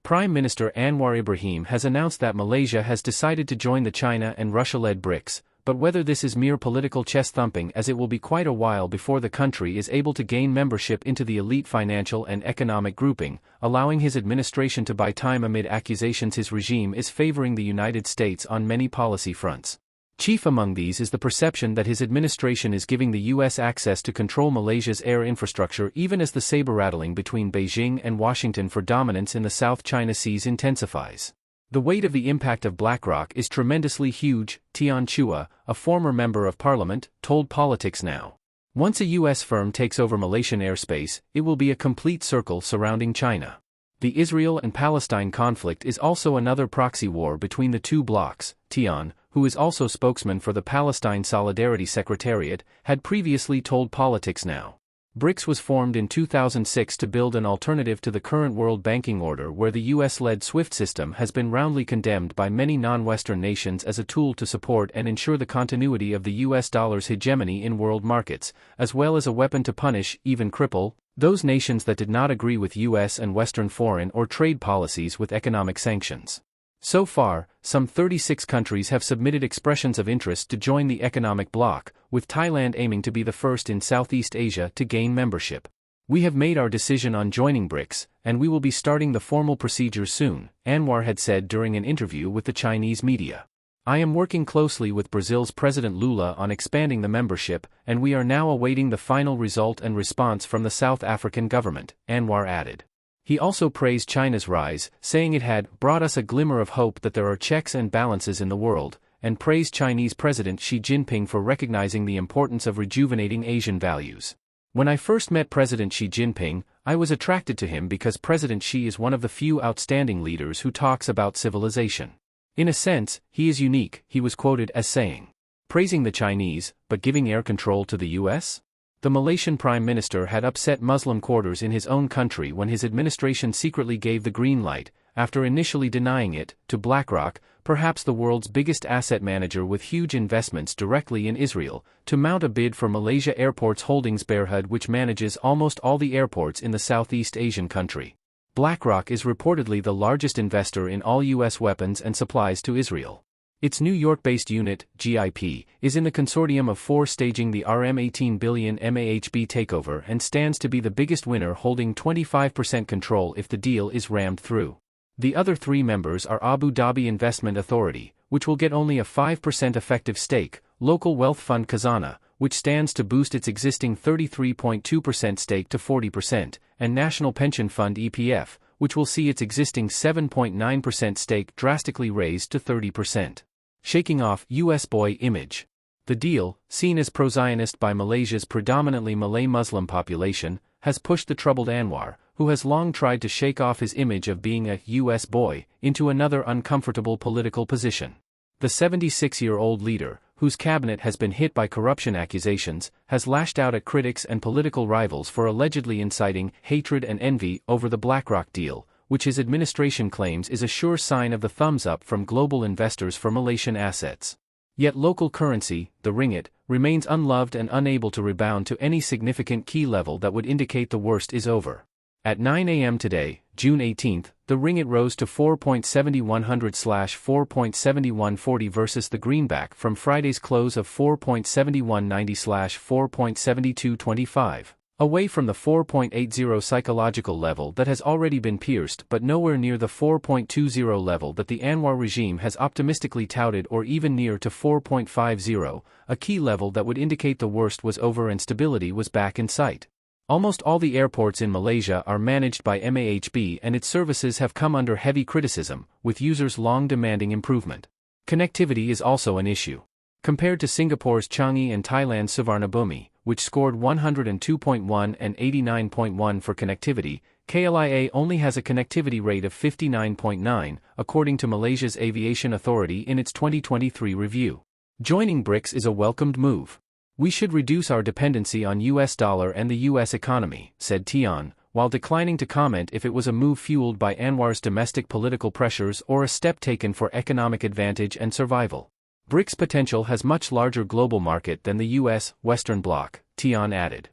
Prime Minister Anwar Ibrahim has announced that Malaysia has decided to join the China and Russia-led Brics, but whether this is mere political chest-thumping, as it will be quite a while before the country is able to gain membership into the elite financial and economic grouping, allowing his administration to buy time amid accusations his regime is favoring the United States on many policy fronts. Chief among these is the perception that his administration is giving the U.S. access to control Malaysia's air infrastructure, even as the saber-rattling between Beijing and Washington for dominance in the South China Seas intensifies. The weight of the impact of BlackRock is tremendously huge, Tian Chua, a former member of parliament, told Politics Now. Once a U.S. firm takes over Malaysian airspace, it will be a complete circle surrounding China. The Israel and Palestine conflict is also another proxy war between the two blocs, Tian, who is also spokesman for the Palestine Solidarity Secretariat, had previously told Politics Now. Brics was formed in 2006 to build an alternative to the current world banking order, where the US-led SWIFT system has been roundly condemned by many non-Western nations as a tool to support and ensure the continuity of the US dollar's hegemony in world markets, as well as a weapon to punish, even cripple, those nations that did not agree with US and Western foreign or trade policies with economic sanctions. So far, some 36 countries have submitted expressions of interest to join the economic bloc, with Thailand aiming to be the first in Southeast Asia to gain membership. "We have made our decision on joining Brics, and we will be starting the formal procedures soon," Anwar had said during an interview with the Chinese media. "I am working closely with Brazil's President Lula on expanding the membership, and we are now awaiting the final result and response from the South African government," Anwar added. He also praised China's rise, saying it had brought us a glimmer of hope that there are checks and balances in the world, and praised Chinese President Xi Jinping for recognizing the importance of rejuvenating Asian values. "When I first met President Xi Jinping, I was attracted to him because President Xi is one of the few outstanding leaders who talks about civilization. In a sense, he is unique," he was quoted as saying. Praising the Chinese, but giving air control to the US? The Malaysian Prime Minister had upset Muslim quarters in his own country when his administration secretly gave the green light, after initially denying it, to BlackRock, perhaps the world's biggest asset manager with huge investments directly in Israel, to mount a bid for Malaysia Airports Holdings Berhad, which manages almost all the airports in the Southeast Asian country. BlackRock is reportedly the largest investor in all U.S. weapons and supplies to Israel. Its New York-based unit, GIP, is in the consortium of four staging the RM18 billion MAHB takeover and stands to be the biggest winner, holding 25% control if the deal is rammed through. The other three members are Abu Dhabi Investment Authority, which will get only a 5% effective stake, local wealth fund Khazanah, which stands to boost its existing 33.2% stake to 40%, and National Pension Fund EPF, which will see its existing 7.9% stake drastically raised to 30%. Shaking off U.S. boy image. The deal, seen as pro-Zionist by Malaysia's predominantly Malay Muslim population, has pushed the troubled Anwar, who has long tried to shake off his image of being a U.S. boy, into another uncomfortable political position. The 76-year-old leader, whose cabinet has been hit by corruption accusations, has lashed out at critics and political rivals for allegedly inciting hatred and envy over the BlackRock deal, which his administration claims is a sure sign of the thumbs up from global investors for Malaysian assets. Yet local currency, the ringgit, remains unloved and unable to rebound to any significant key level that would indicate the worst is over. At 9 a.m. today, June 18, the ringgit rose to 4.7100/4.7140 versus the greenback from Friday's close of 4.7190/4.7225. Away from the 4.80 psychological level that has already been pierced, but nowhere near the 4.20 level that the Anwar regime has optimistically touted, or even near to 4.50, a key level that would indicate the worst was over and stability was back in sight. Almost all the airports in Malaysia are managed by MAHB, and its services have come under heavy criticism, with users long demanding improvement. Connectivity is also an issue. Compared to Singapore's Changi and Thailand's Suvarnabhumi, which scored 102.1 and 89.1 for connectivity, KLIA only has a connectivity rate of 59.9, according to Malaysia's Aviation Authority in its 2023 review. Joining Brics is a welcomed move. "We should reduce our dependency on US dollar and the US economy," said Tian, while declining to comment if it was a move fueled by Anwar's domestic political pressures or a step taken for economic advantage and survival. BRICS potential has much larger global market than the US, Western Bloc, Tian added.